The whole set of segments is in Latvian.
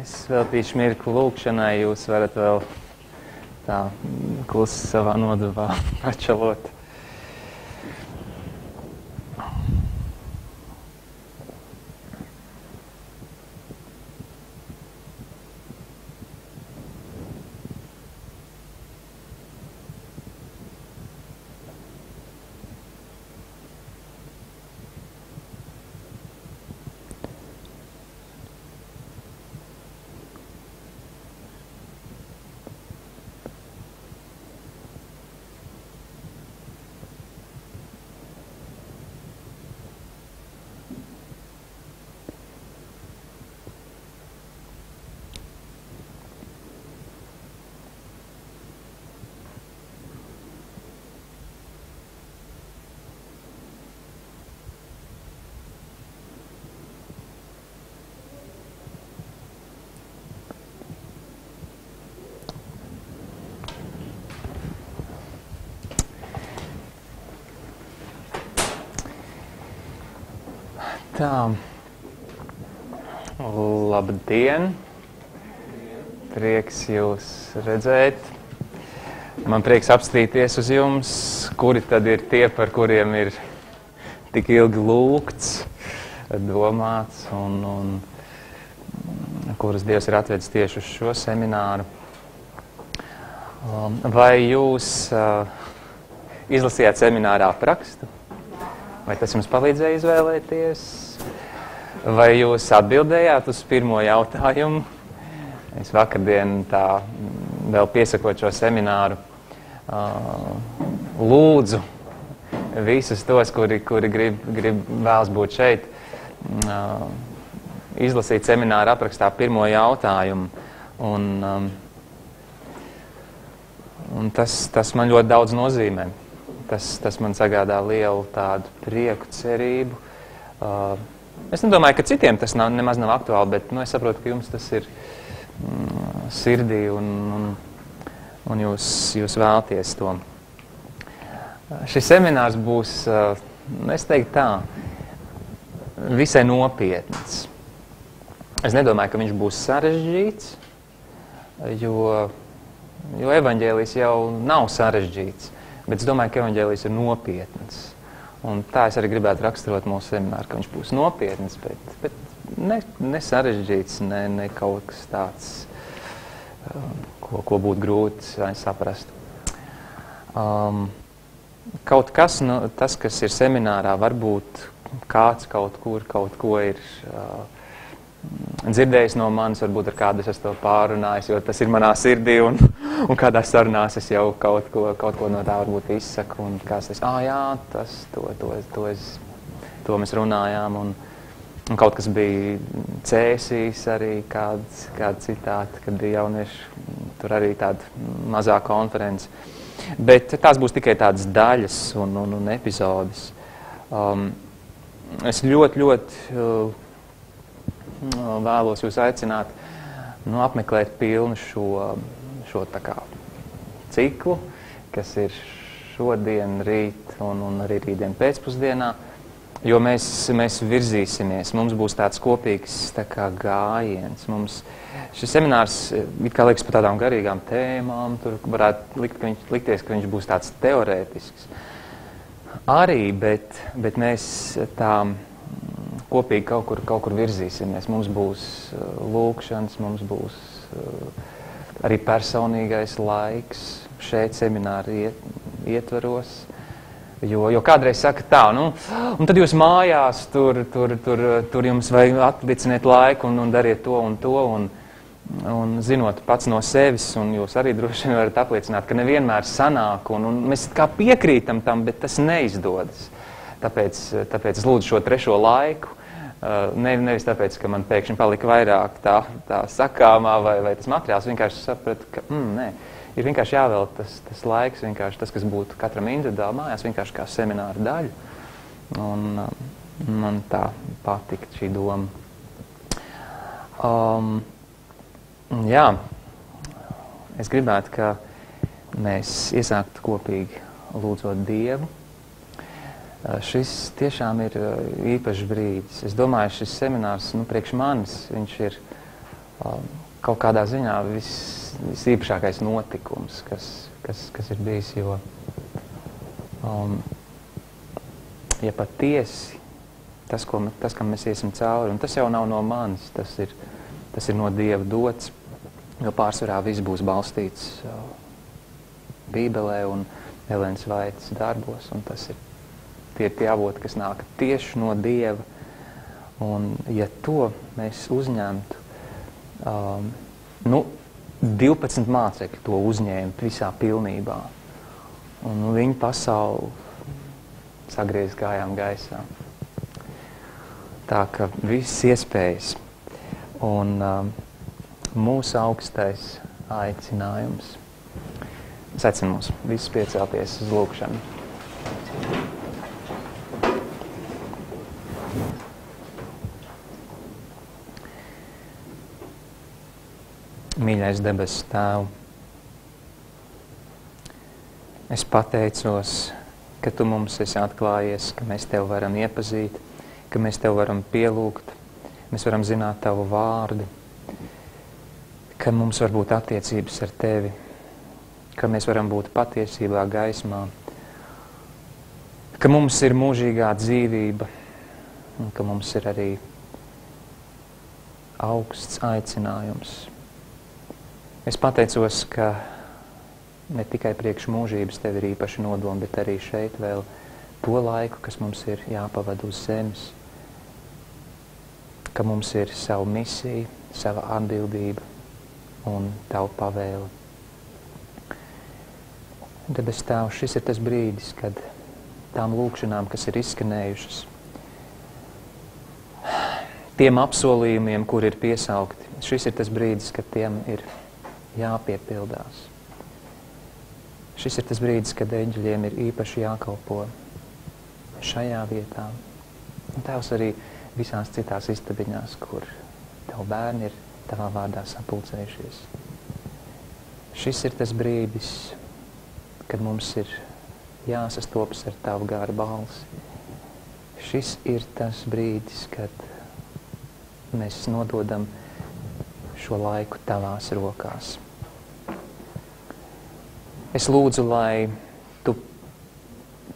Es veltīšu mirkli lūkšanai, jūs varat vēl tā klusi savā nodevā pačalot. Tā, labdien, prieks jūs redzēt. Man prieks apstīties uz jums, kuri tad ir tie, par kuriem ir tik ilgi lūgts, domāts un kurus Dievs ir atvedis tieši uz šo semināru. Vai jūs izlasījāt semināra aprakstu? Vai tas jums palīdzēja izvēlēties? Vai jūs atbildējāt uz pirmo jautājumu? Es vakardien tā vēl piesakot šo semināru lūdzu visus tos, kuri grib vēlas būt šeit, izlasīt semināra aprakstā pirmo jautājumu. Un tas man ļoti daudz nozīmē. Tas man sagādā lielu tādu prieku, cerību. Es nedomāju, ka citiem tas nemaz nav aktuāli, bet es saprotu, ka jums tas ir sirdī un jūs vēlties to. Šis seminārs būs, es teiktu tā, visai nopietns. Es nedomāju, ka viņš būs sarežģīts, jo evaņģēlijs jau nav sarežģīts. Bet es domāju, ka evaņģēlijs ir nopietns. Un tā es arī gribētu raksturot mūsu semināru, ka viņš būs nopietns, bet ne sarežģīts, ne kaut kas tāds, ko būtu grūti saprast. Kaut kas, tas, kas ir seminārā, varbūt kāds kaut ko ir dzirdējis no manis, varbūt ar kādu es esmu to pārunājis, jo tas ir manā sirdī, un kādās sarunās es jau kaut ko no tā varbūt izsaku, un kāds es, jā, to mēs runājām, un kaut kas bija cēsīs arī, kāda citāta, kad bija jaunieši, tur arī tāda mazā konference. Bet tās būs tikai tādas daļas un epizodes. Es ļoti vēlos jūs aicināt apmeklēt pilnu šo tā kā ciklu, kas ir šodien, rīt un arī rītdien pēcpusdienā, jo mēs virzīsimies. Mums būs tāds kopīgs tā kā gājiens. Šis seminārs it kā liekas par tādām garīgām tēmām, tur varētu likties, ka viņš būs tāds teorētisks. Arī, bet mēs tā kopīgi kaut kur virzīsimies. Mums būs lūkšanas, mums būs arī personīgais laiks šeit semināra ietvaros. Jo kādreiz saka tā, un tad jūs mājās tur jums vajag atlicināt laiku un dariet to un to, un zinot pats no sevis, un jūs arī droši vien varat apliecināt, ka nevienmēr sanāk, un mēs kā piekrītam tam, bet tas neizdodas. Tāpēc es lūdzu šo trešo laiku, nevis tāpēc, ka man pēkšņi palika vairāk tā sakāmā vai tas materiāls, vienkārši sapratu, ka nē, ir vienkārši jāvēl tas laiks, vienkārši tas, kas būtu katram individuāli mājās, vienkārši kā semināra daļa. Un man tā patika šī doma. Jā, es gribētu, ka mēs iesāktu kopīgi lūdzot Dievu. Šis tiešām ir īpašs brīdis. Es domāju, šis seminārs, priekš manis, viņš ir kaut kādā ziņā visīpašākais notikums, kas ir bijis, jo ja patiesi tas, kam mēs iesim cauri, un tas jau nav no manis, tas ir no Dieva dots, jo pārsvarā viss būs balstīts Bībelē un Elenas Vaitas darbos, un tie ir tie avoti, kas nāk tieši no Dieva. Un ja to mēs uzņemtu, 12 mācekļi to uzņēma visā pilnībā. Un viņu pasauli sagriez kājām gaisā. Tā ka viss iespējas. Un mūsu augstais aicinājums. Es aicinu mums visus piecelties uz lūkšanu. Mīļais debesu Tēv, es pateicos, ka Tu mums esi atklājies, ka mēs Tev varam iepazīt, ka mēs Tev varam pielūgt, mēs varam zināt Tavu vārdu, ka mums var būt attiecības ar Tevi, ka mēs varam būt patiesībā gaismā, ka mums ir mūžīgā dzīvība un ka mums ir arī augsts aicinājums. Es pateicos, ka ne tikai priekš mūžības Tev ir īpaši nodomi, bet arī šeit vēl to laiku, kas mums ir jāpavada uz zemes, ka mums ir sava misija, sava atbildība un Tavu pavēle. Debes Tēvs, šis ir tas brīdis, kad tām lūkšanām, kas ir izskanējušas, tiem apsolījumiem, kur ir piesaukti, šis ir tas brīdis, kad tiem ir jāpiepildās. Šis ir tas brīdis, kad eņģeļiem ir īpaši jākalpo šajā vietā. Un Tēvs arī visās citās istabiņās, kur Tavu bērni ir Tavā vārdā sapulcējušies. Šis ir tas brīdis, kad mums ir jāsastopas ar Tavu garu balsi. Šis ir tas brīdis, kad mēs nododam šo laiku Tavās rokās. Es lūdzu, lai Tu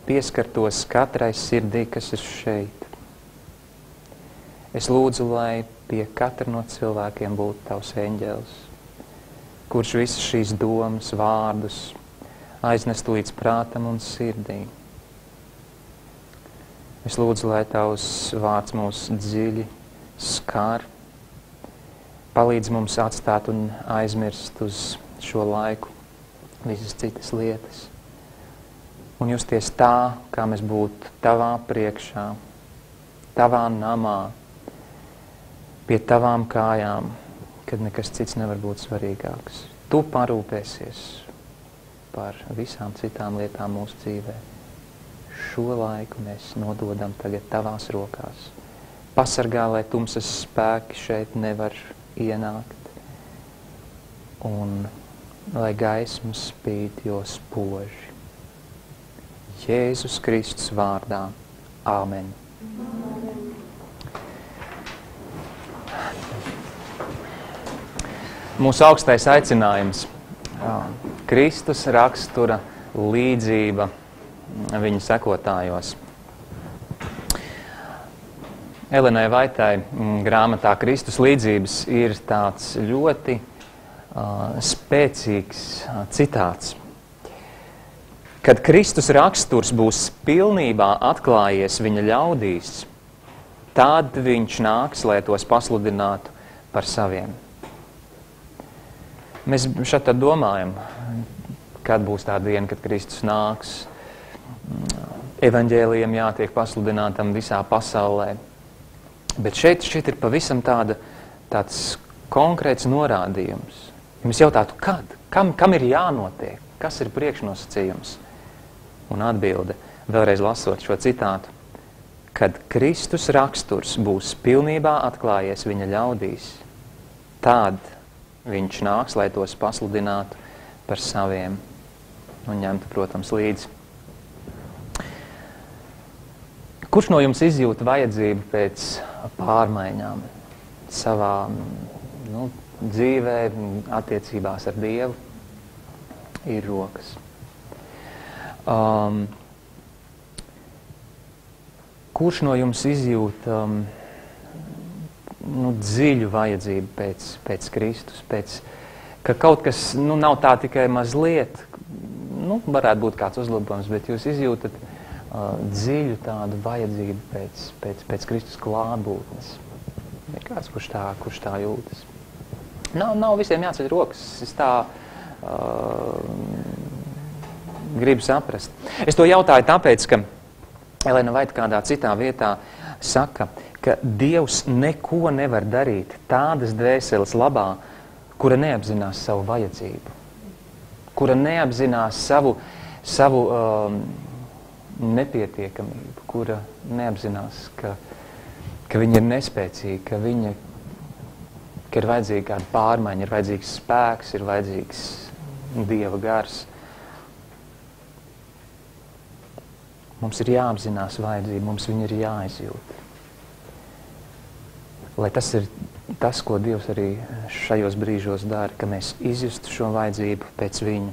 pieskartos katrai sirdī, kas ir šeit. Es lūdzu, lai pie katra no cilvēkiem būtu Tavs eņģelis, kurš visas šīs domas, vārdus aiznestu līdz prātam un sirdī. Es lūdzu, lai Tavs vārds mūs dziļi skar, palīdz mums atstāt un aizmirst uz šo laiku visas citas lietas. Un justies tā, kā mēs būtu Tavā priekšā, Tavā namā, pie Tavām kājām, kad nekas cits nevar būt svarīgāks. Tu parūpēsies par visām citām lietām mūsu dzīvē. Šo laiku mēs nododam tagad Tavās rokās. Pasargā, lai tumsas spēki šeit nevar ienākt. Un lai gaisma spīd, jo spoži. Jēzus Kristus vārdā. Āmen. Mūsu augstais aicinājums. Kristus rakstura līdzība viņa sekotājos. Elenai Vaitai grāmatā Kristus līdzības ir tāds ļoti spēcīgs citāts. Kad Kristus raksturs būs pilnībā atklājies viņa ļaudīs, tad viņš nāks, lai tos pasludinātu par saviem. Mēs šeit domājam, kad būs tā diena, kad Kristus nāks, evaņģēlijam jātiek pasludinātam visā pasaulē. Bet šeit ir pavisam tāds konkrēts norādījums. Ja mēs jautātu, kad? Kam ir jānotiek? Kas ir priekšnosacījums? Un atbilde, vēlreiz lasot šo citātu, kad Kristus raksturs būs pilnībā atklājies viņa ļaudīs, tad viņš nāks, lai tos pasludinātu par saviem un ņemtu, protams, līdzi. Kurš no jums izjūt vajadzību pēc pārmaiņām savā dzīvē, attiecībās ar Dievu? Ir rokas. Kurš no jums izjūt dziļu vajadzību pēc Kristus, ka kaut kas nav tā tikai mazliet, varētu būt kāds uzlabojums, bet jūs izjūtat dziļu tādu vajadzību pēc Kristus klātbūtnes. Ir kāds, kurš tā jūtas. Nav visiem jāceļ rokas. Es tā gribu saprast. Es to jautāju tāpēc, ka Elena Vaita kādā citā vietā saka, ka Dievs neko nevar darīt tādas dvēseles labā, kura neapzinās savu vajadzību, kura neapzinās savu nepietiekamību, kura neapzinās, ka viņa ir nespēcīga, ka ir vajadzīga kāda pārmaiņa, ir vajadzīgs spēks, ir vajadzīgs Dieva gars. Mums ir jāapzinās vajadzība, mums viņa ir jāizjūt. Lai tas ir tas, ko Dievs arī šajos brīžos dara, ka mēs izjustu šo vajadzību pēc viņa.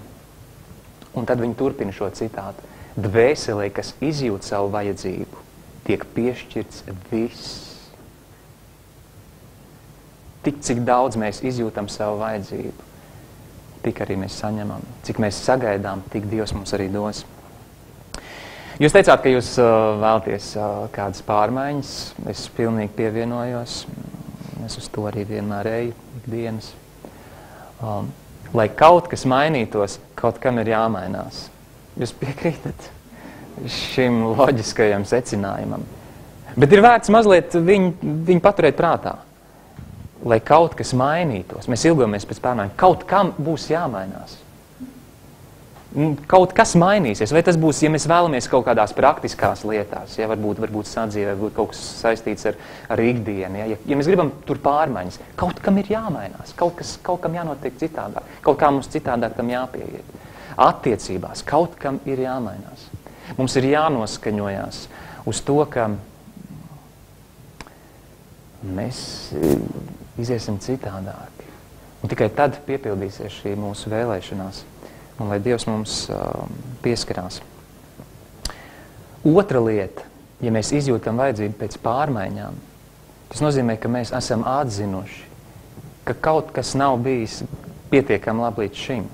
Un tad viņi turpina šo citātu. Dvēselē, kas izjūt savu vajadzību, tiek piešķirts viss. Tik, cik daudz mēs izjūtam savu vajadzību, tik arī mēs saņemam. Cik mēs sagaidām, tik Dievs mums arī dos. Jūs teicāt, ka jūs vēlaties kādas pārmaiņas. Es pilnīgi pievienojos. Es uz to arī vienmēr eju ikdienas. Lai kaut kas mainītos, kaut kam ir jāmainās. Jūs piekrītat šim loģiskajam secinājumam. Bet ir vērts mazliet viņu paturēt prātā. Lai kaut kas mainītos, mēs ilgamies pēc pārmaiņām, kaut kam būs jāmainās. Kaut kas mainīsies, vai tas būs, ja mēs vēlamies kaut kādās praktiskās lietās, ja varbūt sadzīvē, varbūt kaut kas saistīts ar ikdienu, ja mēs gribam tur pārmaiņas, kaut kam ir jāmainās, kaut kam jānotiek citādāk, kaut kā mums citādāk tam jāpieiet. Attiecībās kaut kam ir jāmainās. Mums ir jānoskaņojās uz to, ka mēs iziesim citādāki. Un tikai tad piepildīsies šī mūsu vēlēšanās. Un lai Dievs mums pieskarās. Otra lieta, ja mēs izjūtam vajadzību pēc pārmaiņām, tas nozīmē, ka mēs esam atzinuši, ka kaut kas nav bijis pietiekami labi līdz šim.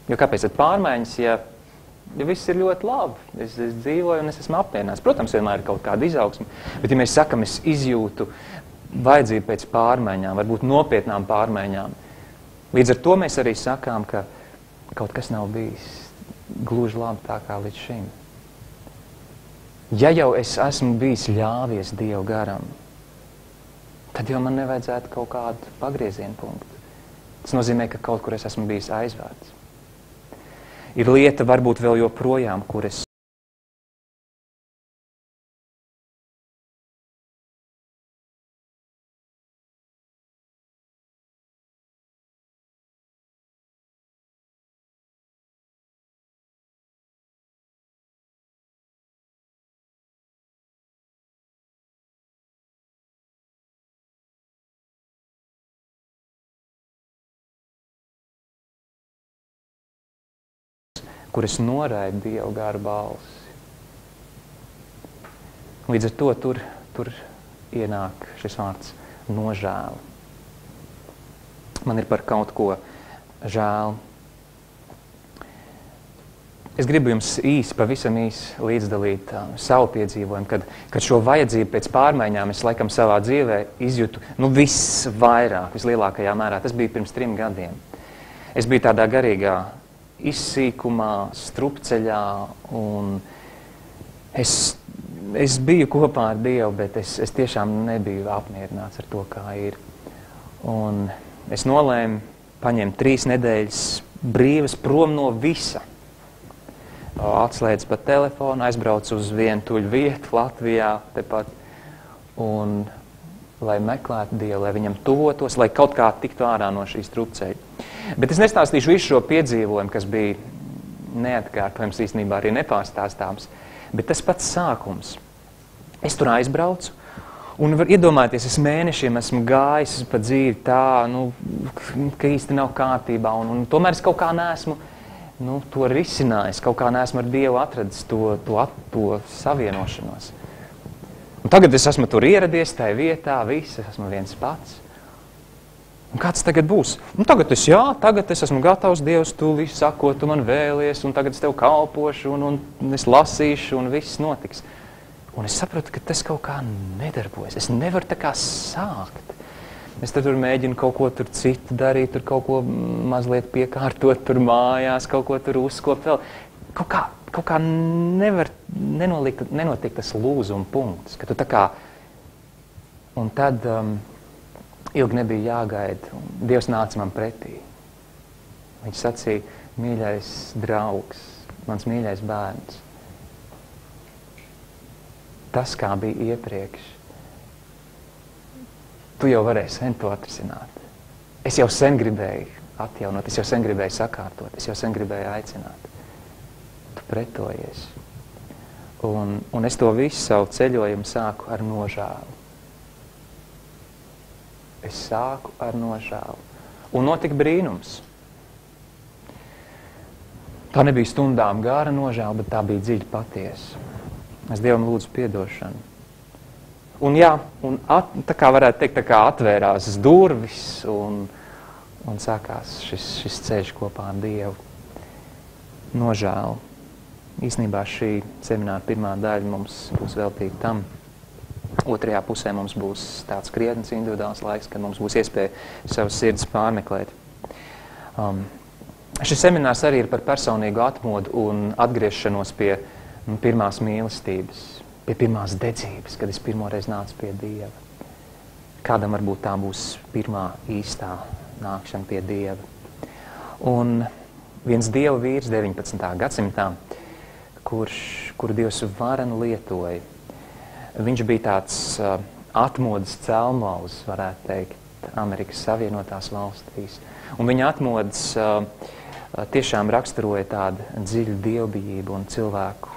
Jo kāpēc tad pārmaiņas, ja viss ir ļoti labi, es dzīvoju un es esmu apmierināts. Protams, vienmēr ir kaut kāda izaugsme, bet ja mēs sakam, es izjūtu vajadzību pēc pārmaiņām, varbūt nopietnām pārmaiņām, līdz ar to mēs arī sakām, ka kaut kas nav bijis gluži labi tā kā līdz šim. Ja jau es esmu bijis ļāvies Dievu garam, tad jau man nevajadzētu kaut kādu pagriezienu punktu. Tas nozīmē, ka kaut kur es esmu bijis aizvērts. Ir lieta varbūt vēl joprojām, kur es noraidu Dievu garu balsi. Līdz ar to tur ienāk šis vārds nožēla. Man ir par kaut ko žēl. Es gribu jums pavisam īsi līdzdalīt savu piedzīvojumu, kad šo vajadzību pēc pārmaiņām es laikam savā dzīvē izjūtu visvairāk, vislielākajā mērā. Tas bija pirms 3 gadiem. Es biju tādā garīgā izsīkumā, strupceļā, un es biju kopā ar Dievu, bet es tiešām nebiju apmierināts ar to, kā ir. Un es nolēmu paņemt 3 nedēļas brīvas prom no visa. Atslēdzu pa telefonu, aizbraucu uz vientuļu vietu Latvijā tepat, un lai meklētu Dievu, lai viņam tuvotos, lai kaut kā tiktu ārā no šīs strupceļa. Bet es nestāstīšu visu šo piedzīvojumu, kas bija neatkārtojams, īstenībā arī nepārstāstāms, bet tas pats sākums. Es tur aizbraucu, un var iedomāties, es mēnešiem esmu gājis pa dzīvi tā, ka īsti nav kārtībā, un tomēr es kaut kā neesmu to risinājis, kaut kā neesmu ar Dievu atradis to savienošanos. Un tagad es esmu tur ieradies, tajā vietā, viss, es esmu viens pats. Un kāds tagad būs? Tagad es esmu gatavs, Dievs, tu visu sako, tu man vēlies, un tagad es tev kalpošu, un es lasīšu, un viss notiks. Un es sapratu, ka tas kaut kā nedarbojas. Es nevaru tā kā sākt. Es tur mēģinu kaut ko tur citu darīt, tur kaut ko mazliet piekārtot tur mājās, kaut ko tur uzkopt vēl. Kaut kā nenotiek tas lūzuma punkts, ka tu tā kā... Un tad ilgi nebija jāgaida. Dievs nāca man pretī. Viņš sacīja, mīļais draugs, mans mīļais bērns. Tas, kā bija iepriekš, tu jau varēsi sen to atrisināt. Es jau sen gribēju atjaunot, es jau sen gribēju sakārtot, es jau sen gribēju aicināt. Tu pretojies. Un es to visu savu ceļojumu sāku ar nožēlu. Es sāku ar nožēlu. Un notika brīnums. Tā nebija stundām gara nožēla, bet tā bija dziļi patiesa. Es Dievam lūdzu piedošanu. Un tā kā varētu teikt, tā kā atvērās durvis un sākās šis ceļš kopā ar Dievu. Nožēlu. Īsnībā šī semināra pirmā daļa mums būs veltīta tam. Otrajā pusē mums būs tāds krietnes individuāls laiks, kad mums būs iespēja savas sirds pārmeklēt. Šis seminārs arī ir par personīgu atmodu un atgriešanos pie pirmās mīlestības, pie pirmās dedzības, kad es pirmoreiz nācu pie Dieva. Kādam varbūt tā būs pirmā īstā nākšana pie Dieva. Un viens Dieva vīrs 19. gadsimtā, kuru Dievs vareni lietoja, viņš bija tāds atmodas celmlauz, varētu teikt, Amerikas Savienotās valstīs. Un viņa atmodas tiešām raksturoja tādu dziļu dievbijību un cilvēku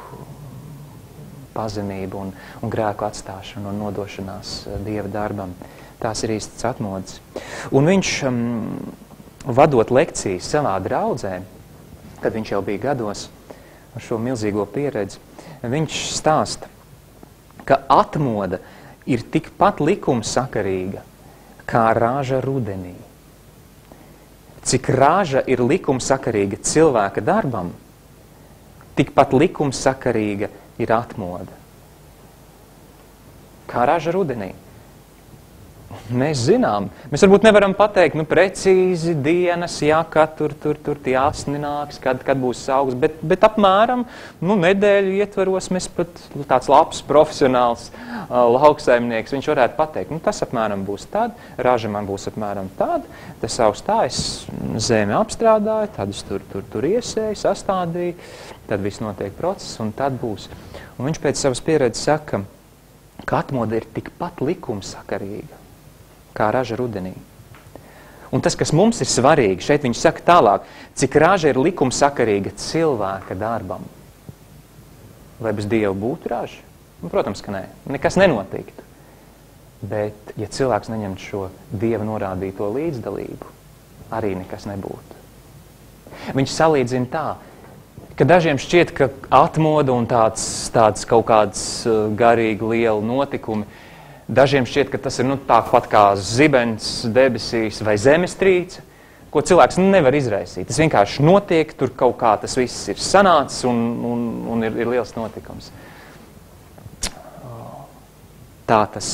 pazemību un grēku atstāšanu un nodošanās Dieva darbam. Tās ir īstas atmodas. Un viņš, vadot lekcijas savā draudzē, kad viņš jau bija gados ar šo milzīgo pieredzi, viņš stāsta, ka atmoda ir tikpat likumsakarīga kā rāža rudenī. Cik rāža ir likumsakarīga cilvēka darbam, tikpat likumsakarīga ir atmoda. Kā raža rudenī. Mēs zinām, mēs varbūt nevaram pateikt, precīzi dienas, kad tur tie asni nāks, kad būs augs, bet apmēram, nedēļu ietvaros mēs pat tāds labs, profesionāls lauksaimnieks, viņš varētu pateikt, tas apmēram būs tad, raža man būs apmēram tad, tas augs tā, es zemi apstrādāju, tad es tur iesēju, sastādīju, tad viss notiek process, un tad būs. Un viņš pēc savas pieredzes saka, ka atmoda ir tikpat likumsakarīga kā raža rudenī. Un tas, kas mums ir svarīgi, šeit viņš saka tālāk, cik raža ir likumsakarīga cilvēka darbam. Vai bez Dieva būtu raža? Protams, ka nē. Nekas nenotiktu. Bet, ja cilvēks neņemtu šo Dieva norādīto līdzdalību, arī nekas nebūtu. Viņš salīdzina tā, ka dažiem šķiet, ka atmoda un tāds kaut kāds garīgi lieli notikumi, dažiem šķiet, ka tas ir tāpat kā zibens debesīs vai zemestrīce, ko cilvēks nevar izraisīt. Tas vienkārši notiek, tur kaut kā tas viss ir sanācis un ir liels notikums. Tā tas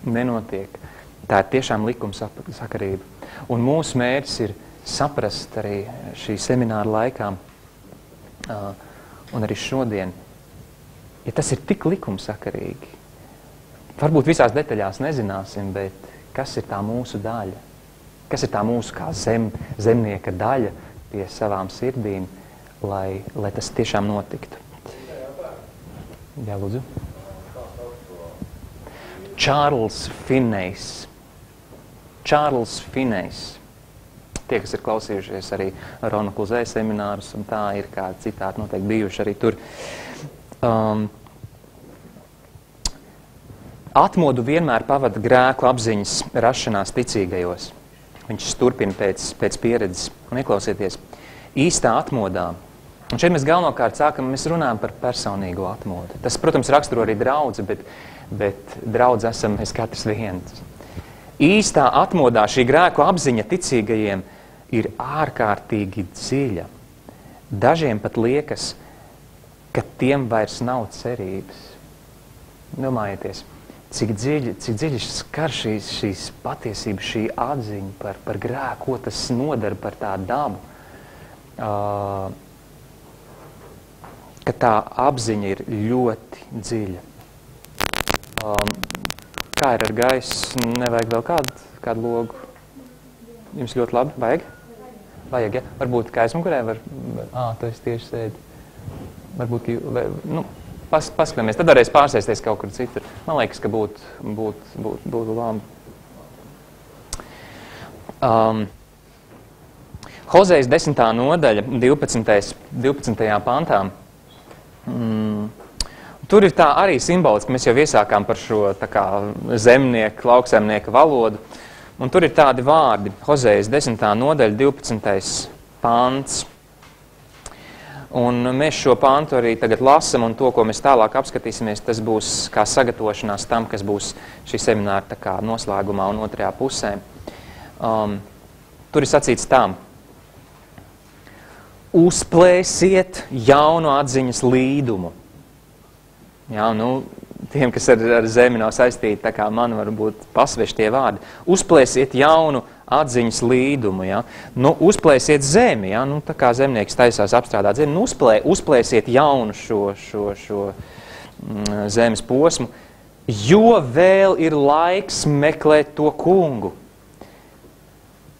nenotiek. Tā ir tiešām likumsakarība. Un mūsu mērķis ir saprast arī šī semināra laikā un arī šodien, ja tas ir tik likumsakarīgi, varbūt visās detaļās nezināsim, bet kas ir tā mūsu daļa? Kas ir tā mūsu kā zemnieka daļa pie savām sirdīm, lai tas tiešām notiktu? Jā, lūdzu. Čārls Finnejs. Čārls Finnejs. Tie, kas ir klausījušies arī Rona Kluzē seminārus, un tā ir kādi citāti noteikti bijuši arī tur. Atmodu vienmēr pavada grēku apziņas rašanās ticīgajos. Viņš turpina pēc pieredzes. Un ieklausieties, īstā atmodā. Un šeit mēs galvenokārt mēs runājam par personīgo atmodu. Tas, protams, raksturo arī draudzi, bet draudzi esam mēs katrs viens. Īstā atmodā šī grēku apziņa ticīgajiem ir ārkārtīgi dziļa. Dažiem pat liekas, ka tiem vairs nav cerības. Domājieties, cik dziļi skar šīs patiesības, šī atziņa par grēku, ko tas nodara par tā dabu. Ka tā apziņa ir ļoti dziļa. Kā ir ar gaisu? Nevajag vēl kādu logu? Jums ļoti labi? Vajag? Vajag, ja? Varbūt kā aizmugurē var... tu esi tieši sēdi. Varbūt, paskatāmies. Tad varēs pārsēsties kaut kur citur. Man liekas, ka būtu labi. Hozejas 10. nodaļa, 12. pantā. Tur ir tā arī simboliski, mēs jau iesākām par šo tā kā zemnieku, lauksaimnieka valodu. Un tur ir tādi vārdi, Hozejas 10. nodaļa, 12. pants. Un mēs šo pantu arī tagad lasam, un to, ko mēs tālāk apskatīsimies, tas būs kā sagatavošanās tam, kas būs šī semināra tā kā noslēgumā un otrajā pusē. Tur ir sacīts tā. Uzplēsiet jaunu atziņas līdumu. Jā, tiem, kas ar zemi nav saistīti, tā kā man varbūt pasveši tie vārdi. Uzplēsiet jaunu atziņas līdumu, jā. Uzplēsiet zemi, jā, tā kā zemnieks taisās apstrādāt zemi, uzplēsiet jaunu šo zemes posmu, jo vēl ir laiks meklēt to kungu.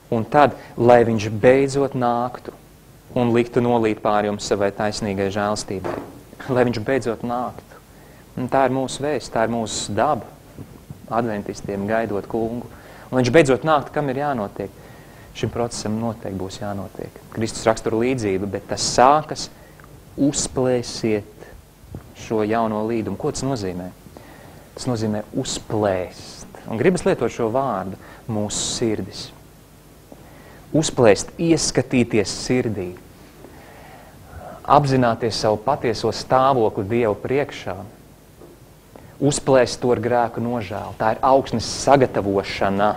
Un tad, lai viņš beidzot nāktu un liktu nolīt pār jums savai taisnīgai žēlstībai. Lai viņš beidzot nāktu. Un tā ir mūsu vēsts, tā ir mūsu daba, adventistiem gaidot kungu. Un viņš beidzot nākt, kam ir jānotiek. Šim procesam noteikti būs jānotiek. Kristus rakstura līdzība, bet tas sākas uzplēsiet šo jauno līdumu. Ko tas nozīmē? Tas nozīmē uzplēst. Un gribas lietot šo vārdu mūsu sirdis. Uzplēst, ieskatīties sirdī. Apzināties savu patieso stāvokli Dievu priekšā. Uzplēst to ar grēku nožēlu. Tā ir augsnes sagatavošana.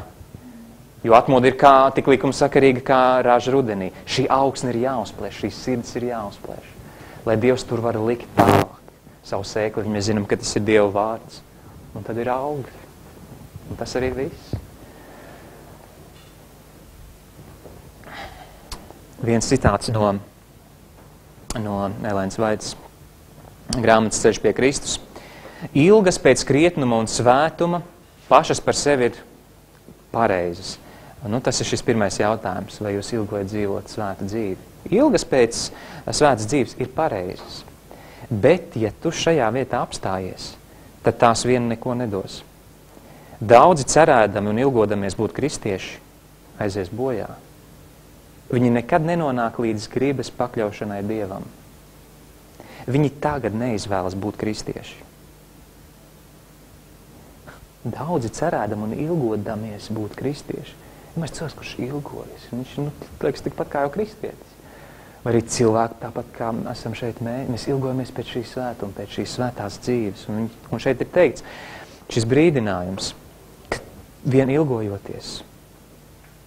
Jo atmoda ir tik likumsakarīga kā raža rudenī. Šī augsne ir jāuzplēš, šī sirds ir jāuzplēš. Lai Dievs tur var likt tālāk savu sēkli. Mēs zinām, ka tas ir Dieva vārds. Un tad ir augļi. Un tas arī viss. Viens citāts no Elēnas Vaitas grāmatas Ceļš pie Kristus. Ilgas pēc krietnuma un svētuma pašas par sevi ir pareizas. Tas ir šis pirmais jautājums, vai jūs ilgojat dzīvot svētu dzīvi. Ilgas pēc svētas dzīves ir pareizas. Bet, ja tu šajā vietā apstājies, tad tās vien neko nedos. Daudzi cerēdami un ilgodamies būt kristieši aizies bojā. Viņi nekad nenonāk līdz gribas pakļaušanai Dievam. Viņi tagad neizvēlas būt kristieši. Daudzi cerēdam un ilgodamies būt kristieši. Mēs cilvēks, kurš ilgojas. Viņš liekas tikpat kā jau kristietis. Vai arī cilvēki tāpat kā esam šeit mēs ilgojamies pēc šīs svētuma, pēc šīs svētās dzīves. Un šeit ir teikts šis brīdinājums, ka vien ilgojoties,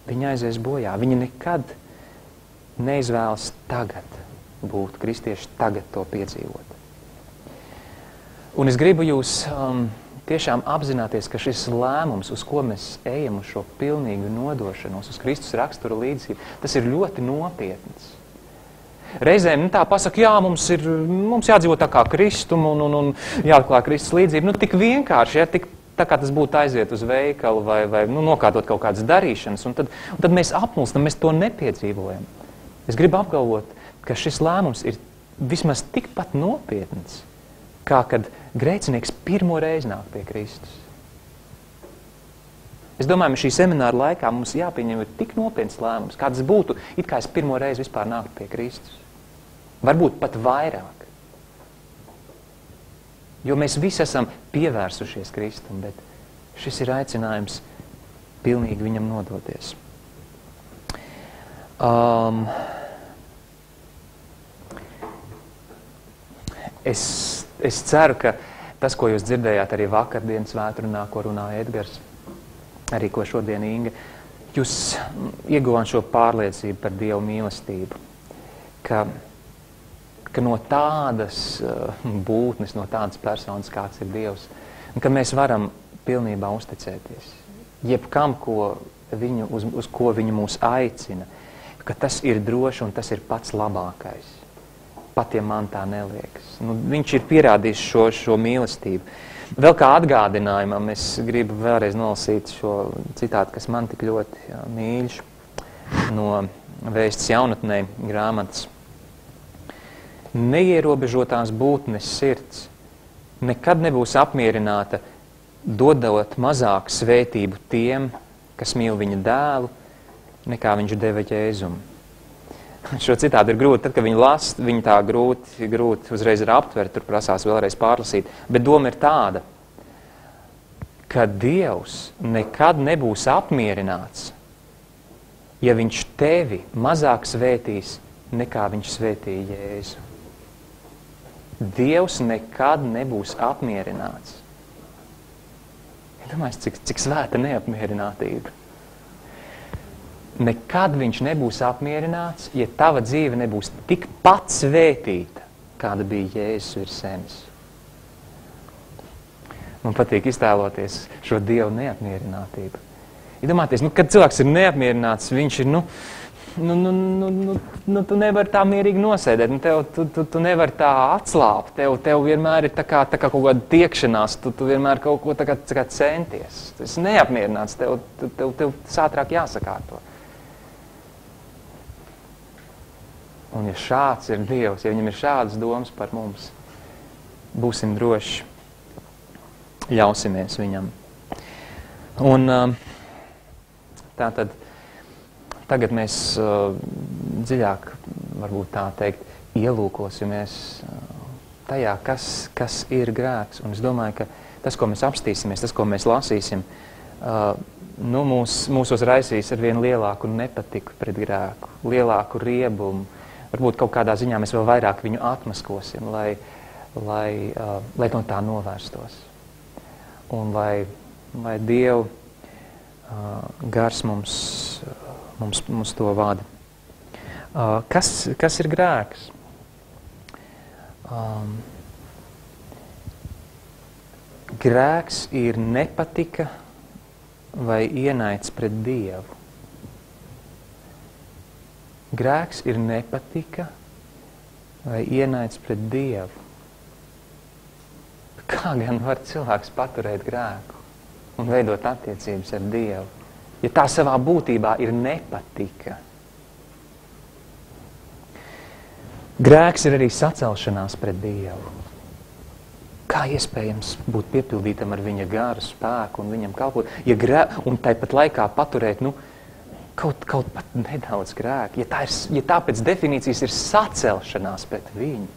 viņi aizies bojā. Viņi nekad neizvēlas tagad būt kristieši, tagad to piedzīvot. Un es gribu jūs tiešām apzināties, ka šis lēmums, uz ko mēs ejam, uz šo pilnīgu nodošanos, uz Kristus rakstura līdzību, tas ir ļoti nopietns. Reizēm tā pasaka, jā, mums jādzīvot tā kā Kristum un jāatklā Kristus līdzību. Tik vienkārši, ja, tā kā tas būtu aiziet uz veikalu vai nokārtot kaut kādas darīšanas, un tad mēs apmulstam, mēs to nepiedzīvojam. Es gribu apgalvot, ka šis lēmums ir vismaz tikpat nopietns, kā kad grēcinieks pirmo reizi nāk pie Kristus. Es domāju, šī semināra laikā mums jāpieņem tik nopietns lēmums, kā tas būtu, it kā es pirmo reizi vispār nāktu pie Kristus. Varbūt pat vairāk. Jo mēs visi esam pievērsušies Kristum, bet šis ir aicinājums pilnīgi viņam nodoties. Es ceru, ka tas, ko jūs dzirdējāt arī vakardienas svētrunā, ko runāja Edgars, arī ko šodien Inga, jūs ieguvāt šo pārliecību par Dievu mīlestību, ka no tādas būtnes, no tādas personas, kāds ir Dievs, un ka mēs varam pilnībā uzticēties. Jebkam, uz ko viņu mūs aicina, ka tas ir droši un tas ir pats labākais. Pat, ja man tā neliekas. Viņš ir pierādījis šo mīlestību. Vēl kā atgādinājumam, es gribu vēlreiz nolasīt šo citātu, kas man tik ļoti mīļš, no Vēsts jaunatnē grāmatas. Neierobežotās būtnes sirds nekad nebūs apmierināta, dodot mazāk svētību tiem, kas mīl viņa dēlu, nekā viņš deva Jēzumu. Šo citātu ir grūti, tad, kad viņi lasa, viņi tā grūti uzreiz ir aptvert, tur prasās vēlreiz pārlasīt, bet doma ir tāda, ka Dievs nekad nebūs apmierināts, ja viņš tevi mazāk svētīs, nekā viņš svētīja Jēzu. Dievs nekad nebūs apmierināts. Domāju, cik svēta neapmierinātība. Nekad viņš nebūs apmierināts, ja tava dzīve nebūs tikpat svētīta, kāda bija Jēzus virs zemes. Man patīk iztēloties šo Dievu neapmierinātību. Iedomājieties, kad cilvēks ir neapmierināts, viņš ir, tu nevari tā mierīgi nosēdēt, tu nevari tā atslāpt, tev vienmēr ir tā kā kaut kāda tiekšanās, tu vienmēr kaut ko tā kā centies. Tu esi neapmierināts, tev ātrāk jāsakārto. Un ja šāds ir Dievs, ja viņam ir šādas domas par mums, būsim droši, ļausimies viņam. Un tātad tagad mēs dziļāk, varbūt tā teikt, ielūkosimies tajā, kas ir grēks. Un es domāju, ka tas, ko mēs apstīsimies, tas, ko mēs lasīsim, mūsos raisīs ar vien lielāku nepatiku pret grēku, lielāku riebumu. Varbūt kaut kādā ziņā mēs vēl vairāk viņu atmaskosim, lai no tā novērstos. Un lai Dievu gars mums to vada. Kas ir grēks? Grēks ir nepatika vai ienaids pret Dievu. Grēks ir nepatika vai ienaids pret Dievu. Kā gan var cilvēks paturēt grēku un veidot attiecības ar Dievu, ja tā savā būtībā ir nepatika? Grēks ir arī sacelšanās pret Dievu. Kā iespējams būt piepildītam ar viņa garu spēku un viņam kalpot, un tāpat laikā paturēt, kaut pat nedaudz grēku, ja tā pēc definīcijas ir sacelšanās pret viņu.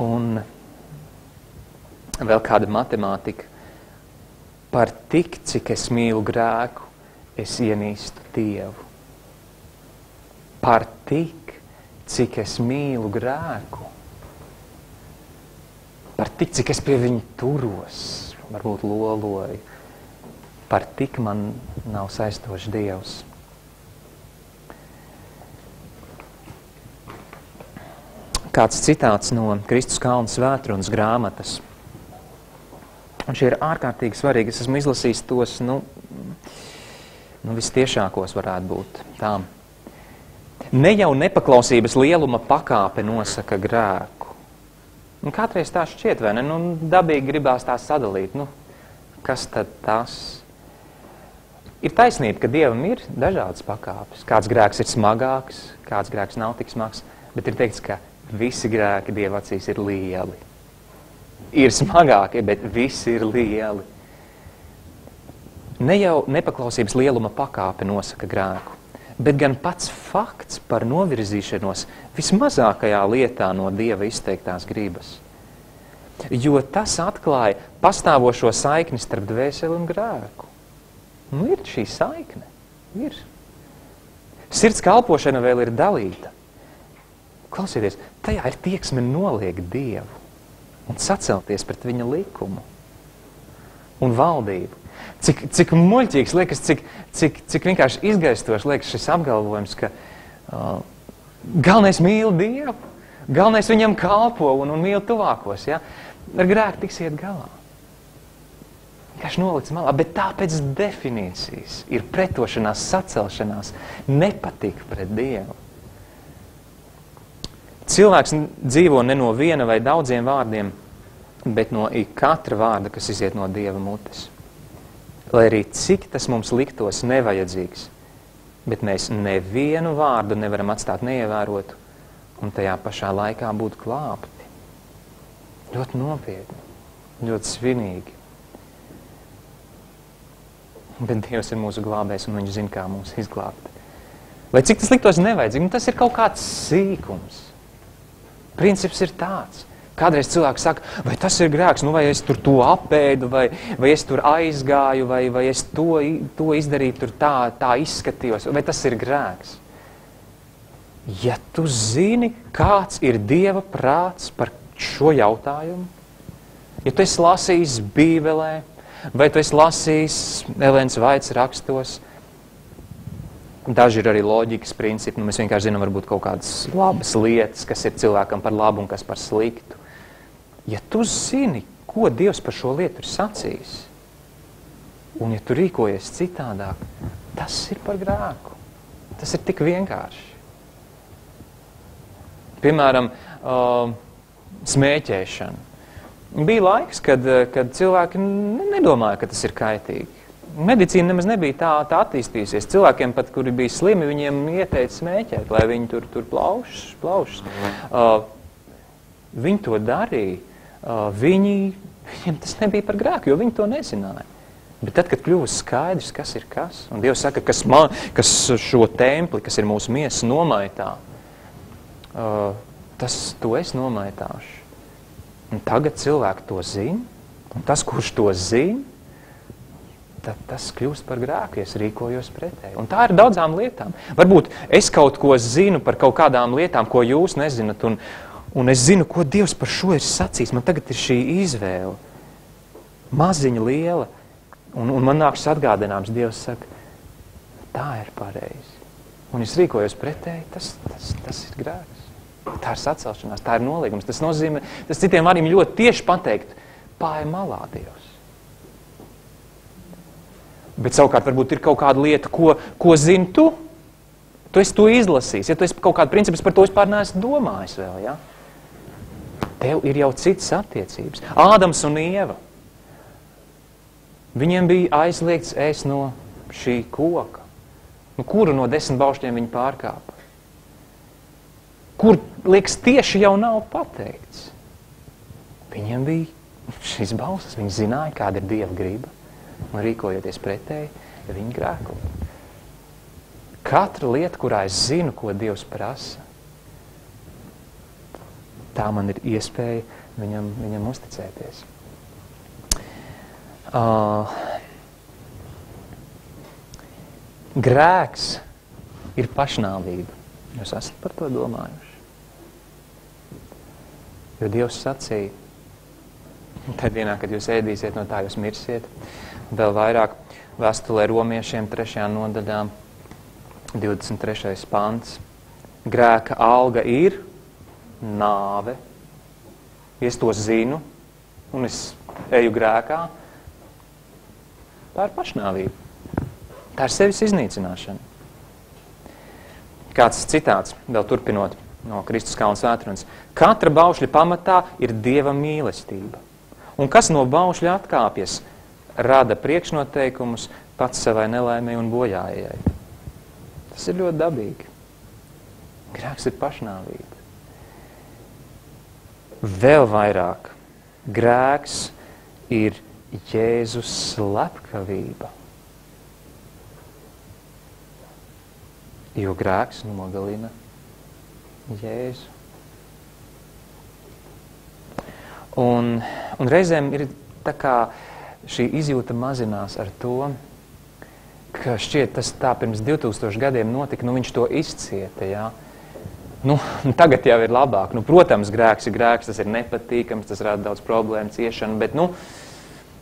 Un vēl kāda matemātika. Par tik, cik es mīlu grēku, es ienīstu Dievu. Par tik, cik es mīlu grēku. Par tik, cik es pie viņa turos, varbūt loloju. Par tik man nav saistošs Dievs. Kāds citāts no Kristus kalna svētrunas grāmatas. Un šie ir ārkārtīgi svarīgi. Es esmu izlasījis tos, vistiešākos varētu būt tā. Ne jau nepaklausības lieluma pakāpe nosaka grēku. Kādreiz tā šķiet, vai ne? Dabīgi gribās tā sadalīt. Kas tad tas? Ir taisnība, ka Dievam ir dažādas pakāpes. Kāds grēks ir smagāks, kāds grēks nav tik smags, bet ir teikts, ka visi grēki Dieva acīs ir lieli. Ir smagākie, bet visi ir lieli. Ne jau nepaklausības lieluma pakāpe nosaka grēku, bet gan pats fakts par novirzīšanos vismazākajā lietā no Dieva izteiktās gribas. Jo tas atklāja pastāvošo saikni starp dvēseli un grēku. Nu, ir šī saikne. Ir. Sirds kalpošana vēl ir dalīta. Klausieties, tajā ir tieksme noliegt Dievu un sacelties pret viņa likumu un valdību. Cik muļķīgs liekas, cik vienkārši izgaistoši liekas šis apgalvojums, ka galvenais mīl Dievu, galvenais viņam kalpo un mīl tuvākos. Ja? Ar grēku tiksiet galā. Vienkārši nolikts malā, bet tā pēc definīcijas ir pretošanās, sacelšanās, nepatika pret Dievu. Cilvēks dzīvo ne no viena vai daudziem vārdiem, bet no katra vārda, kas iziet no Dieva mutes. Lai arī cik tas mums liktos nevajadzīgs, bet mēs nevienu vārdu nevaram atstāt neievērotu un tajā pašā laikā būt glābti. Ļoti nopietni, ļoti svinīgi. Bet Dievs ir mūsu glābējs un viņš zina, kā mūs izglābt. Lai cik tas liktos nevajadzīgi, tas ir kaut kāds sīkums. Princips ir tāds. Kādreiz cilvēks saka, vai tas ir grēks, nu vai es tur to apēdu, vai es tur aizgāju, vai es to izdarīju, tur tā izskatījos, vai tas ir grēks. Ja tu zini, kāds ir Dieva prāts par šo jautājumu, ja tu esi lasījis Bībelē, vai tu esi lasījis Elēnas Vaits rakstos, daži ir arī loģikas principi, mēs vienkārši zinām varbūt kaut kādas labas lietas, kas ir cilvēkam par labu un kas par sliktu. Ja tu zini, ko Dievs par šo lietu ir sacījis, un ja tu rīkojies citādāk, tas ir par grēku. Tas ir tik vienkārši. Piemēram, smēķēšana. Bija laiks, kad cilvēki nedomāja, ka tas ir kaitīgi. Medicīna nemaz nebija tā attīstījusies. Cilvēkiem pat, kuri bija slimi, viņiem ieteica smēķēt, lai viņi tur plaušas. Viņi to darīja. Viņiem tas nebija par grēku, jo viņi to nezināja. Bet tad, kad kļuva skaidrs, kas ir kas, un Dievs saka, kas šo templi, kas ir mūsu miesas nomaitā, to es nomaitāšu. Un tagad cilvēki to zina, un tas, kurš to zina, tad tas kļūst par grēku, ja es rīkojos pretēji. Un tā ir daudzām lietām. Varbūt es kaut ko zinu par kaut kādām lietām, ko jūs nezinat, un es zinu, ko Dievs par šo ir sacījis. Man tagad ir šī izvēle. Maziņa, liela. Un man nāk šis atgādinājums. Dievs saka, tā ir pareizi. Un es rīkojos pretēji, tas ir grēks. Tā ir sacelšanās, tā ir nolīgums. Tas nozīmē, tas citiem vārdiem ļoti tieši pateikt, pāja malā Dievs. Bet savukārt varbūt ir kaut kāda lieta, ko zini tu. Tu esi to izlasījis. Ja tu esi kaut kādu principus par to vispār neesi domājis vēl, ja? Tev ir jau citas attiecības. Ādams un Ieva. Viņiem bija aizliegts ēst no šī koka. Nu, kuru no 10 baušļiem viņi pārkāpa? Kur, liekas, tieši jau nav pateikts. Viņiem bija šīs bausas. Viņi zināja, kāda ir Dieva griba. Un rīkojoties pretēji, ja viņi grēko. Katra lieta, kurā es zinu, ko Dievs prasa, tā man ir iespēja viņam uzticēties. Grēks ir pašnāvība. Jūs esat par to domājuši? Jo Dievs sacīja, tad dienā, kad jūs ēdīsiet, no tā jūs mirsiet, vēl vairāk vēstulē romiešiem 3. nodaļā, 23. pants. Grēka alga ir nāve. Es to zinu, un es eju grēkā. Tā ir pašnāvība. Tā ir sevis iznīcināšana. Kāds citāts, vēl turpinot no Kristus kalna svētrunas. Katra baušļa pamatā ir Dieva mīlestība. Un kas no baušļa atkāpjas, rada priekšnoteikumus pats savai nelaimei un bojājai. Tas ir ļoti dabīgi. Grēks ir pašnāvība. Vēl vairāk. Grēks ir Jēzus slepkavība. Jo grēks nogalina Jēzu. Un reizēm ir tā kā šī izjūta mazinās ar to, ka šķiet tas tā pirms 2000 gadiem notika, viņš to izcieta, jā. Tagad jau ir labāk. Protams, grēks ir grēks, tas ir nepatīkams, tas rada daudz problēmu, ciešanu, bet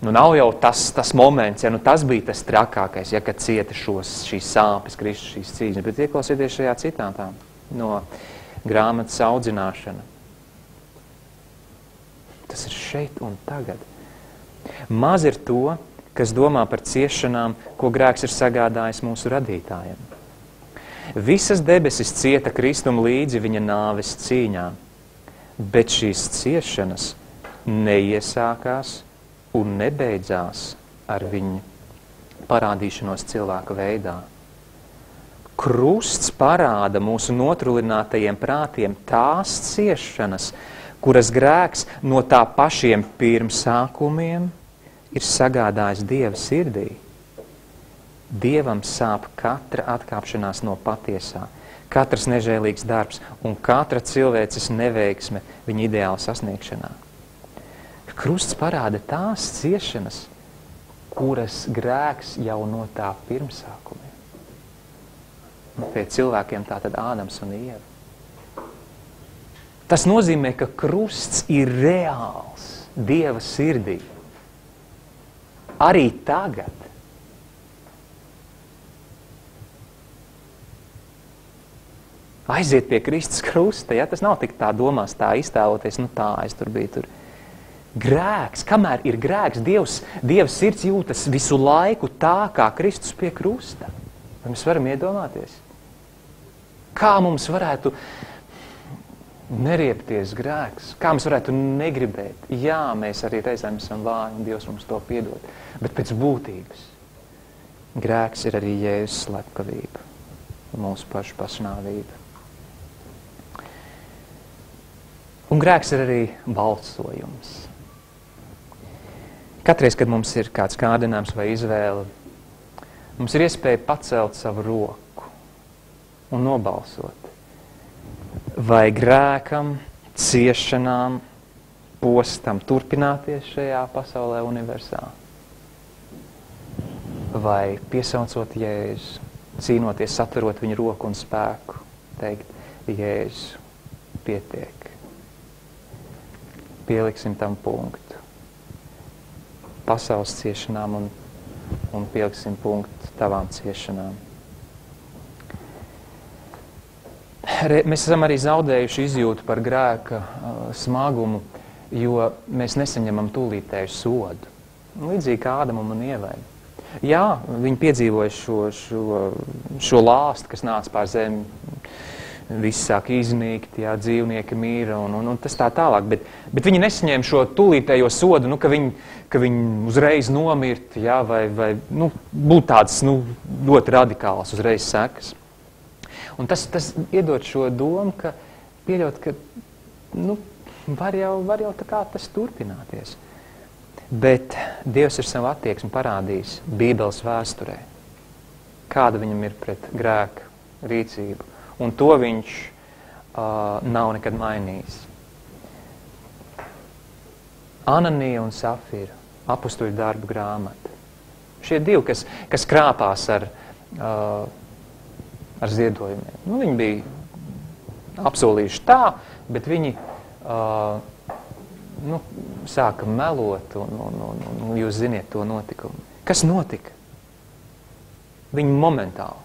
nav jau tas moments, ja tas bija tas trakākais, ja kad cieta šīs sāpes, Kristus šīs cīņas, bet ieklausieties šajā citātā no grāmatas Audzināšana. Tas ir šeit un tagad. Maz ir to, kas domā par ciešanām, ko grēks ir sagādājis mūsu radītājiem. Visas debesis cieta Kristum līdzi viņa nāves cīņā, bet šīs ciešanas neiesākās un nebeidzās ar viņu parādīšanos cilvēka veidā. Krusts parāda mūsu notrulinātajiem prātiem tās ciešanas, kuras grēks no tā pašiem pirmsākumiem ir sagādājis Dieva sirdī. Dievam sāp katra atkāpšanās no patiesā, katrs nežēlīgs darbs un katra cilvēces neveiksme viņa ideāla sasniegšanā. Krusts parāda tās ciešanas, kuras grēks jau no tā pirmsākumiem. Pie cilvēkiem tātad Ādams un Ieva. Tas nozīmē, ka krusts ir reāls Dieva sirdī. Arī tagad. Aiziet pie Kristus krusta, ja? Tas nav tik tā domās, tā iztēloties, es tur biju tur. Grēks, kamēr ir grēks, Dieva sirds jūtas visu laiku tā, kā Kristus pie krusta. Vai mēs varam iedomāties? Kā mums varētu neriepties grēks? Kā mums varētu negribēt? Jā, mēs arī reizēm esam vāji un Dievs mums to piedod. Bet pēc būtības grēks ir arī Jēzus slepkavība un mūsu pašu pašnāvība. Un grēks ir arī balsojums. Katreiz, kad mums ir kāds kārdinājums vai izvēle, mums ir iespēja pacelt savu roku un nobalsot. Vai grēkam, ciešanām, postam turpināties šajā pasaulē universā? Vai piesaucot Jēzu, cīnoties, satverot viņu roku un spēku, teikt, Jēzu, pietiek. Pieliksim tam punktu. Pasaules ciešanām un pieliksim punktu tavām ciešanām. Mēs esam arī zaudējuši izjūtu par grēka smagumu, jo mēs nesaņemam tūlītēju sodu. Līdzīgi kā Ādamam un Ievai. Jā, viņi piedzīvoja šo lāstu, kas nāca pār zemi. Viss sāk iznīkt, jā, dzīvnieki mīra un tas tā tālāk. Bet viņi nesaņēma šo tūlītējo sodu, ka viņi uzreiz nomirt, jā, vai būt tāds ļoti radikāls uzreiz sekas. Un tas iedod šo domu, ka pieļaut, ka var jau tā kā tas turpināties. Bet Dievs ir savu attieksmi parādījis Bībeles vēsturē. Kāda viņam ir pret grēku rīcību. Un to viņš nav nekad mainījis. Ananija un Safira, apustuļu darbu grāmata. Šie divi, kas krāpās ar ziedojumiem. Viņi bija apsolījuši tā, bet viņi sāka melot un jūs ziniet to notikumu. Kas notika? Viņi momentāli.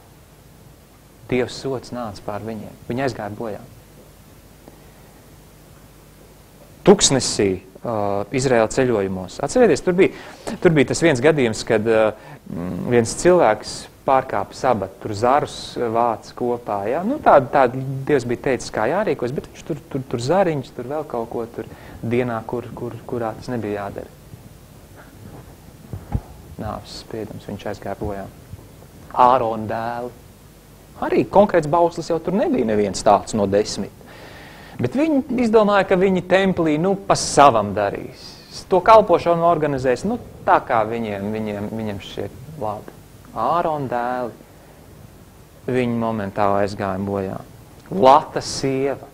Dievs sods nāca pār viņiem. Viņi aizgāja bojā. Tuksnesī Izraēla ceļojumos. Atcerieties, tur bija tas viens gadījums, kad viens cilvēks pārkāpa sabatu, tur zarus vāc kopā. Ja? Tā Dievs bija teicis, kā jārīkos, bet viņš tur zariņš, tur vēl kaut ko tur dienā, kurā tas nebija jādara. Nāves spriedums, viņš aizgāja bojā. Ārona dēli. Arī konkrēts bauslis jau tur nebija neviens tāds no 10. Bet viņi izdomāja, ka viņi templī pa savam darīs. To kalpošanu organizēs tā, kā viņiem šķiet labi. Ārona dēli. viņi momentāli aizgāja bojā. Lata sieva.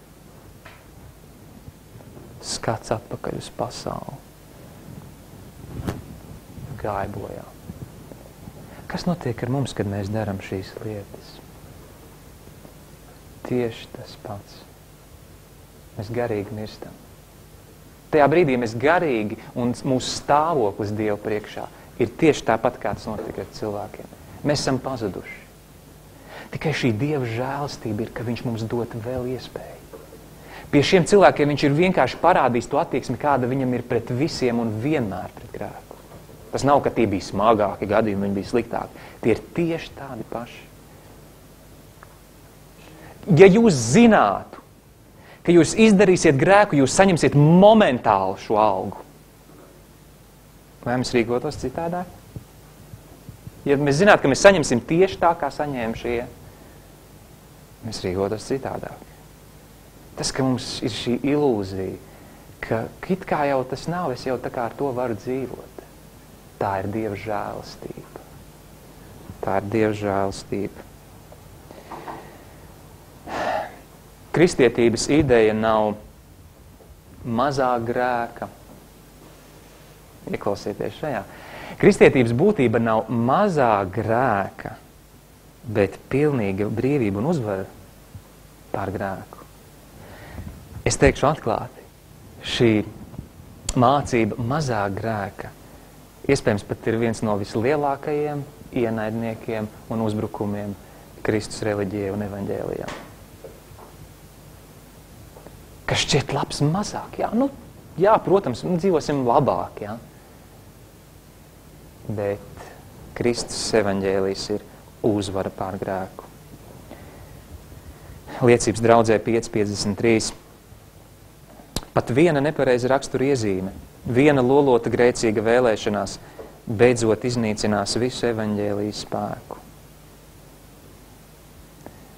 Skats atpakaļ uz pasauli. Gāja bojā. Kas notiek ar mums, kad mēs darām šīs lietas? Tieši tas pats. Mēs garīgi mirstam. Tajā brīdī mēs garīgi un mūsu stāvoklis Dievu priekšā ir tieši tāpat, kā tas notika ar cilvēkiem. Mēs esam pazuduši. Tikai šī Dieva žēlastība ir, ka viņš mums dot vēl iespēju. Pie šiem cilvēkiem viņš ir vienkārši parādījis to attieksmi, kāda viņam ir pret visiem un vienmēr pret grēku. Tas nav, ka tie bija smagāki gadījumi, viņi bija sliktāki. Tie ir tieši tādi paši. Ja jūs zinātu, ka jūs izdarīsiet grēku, jūs saņemsiet momentāli šo algu, vai mēs rīkotos citādāk? Ja mēs zinātu, ka mēs saņemsim tieši tā, kā saņēma šie, mēs rīkotos citādāk. Tas, ka mums ir šī ilūzija, ka it kā jau tas nav, es jau tā kā ar to varu dzīvot. Tā ir Dieva žēlastība. Tā ir Dieva žēlastība. Kristietības ideja nav mazāk grēka. Ieklausieties šajā. Kristietības būtība nav mazāk grēka, bet pilnīga brīvība un uzvara pār grēku. Es teikšu atklāti, šī mācība mazāk grēka iespējams pat ir viens no vislielākajiem ienaidniekiem un uzbrukumiem Kristus reliģijai un evaņģēlijām. Kas šķiet labs mazāk, jā, protams, dzīvosim labāk, jā. Bet Kristus evaņģēlijs ir uzvara pār grēku. Liecības draudzē 5.53. Pat viena nepareiza rakstura iezīme, viena lolota grēcīga vēlēšanās beidzot iznīcinās visu evaņģēlijas spēku.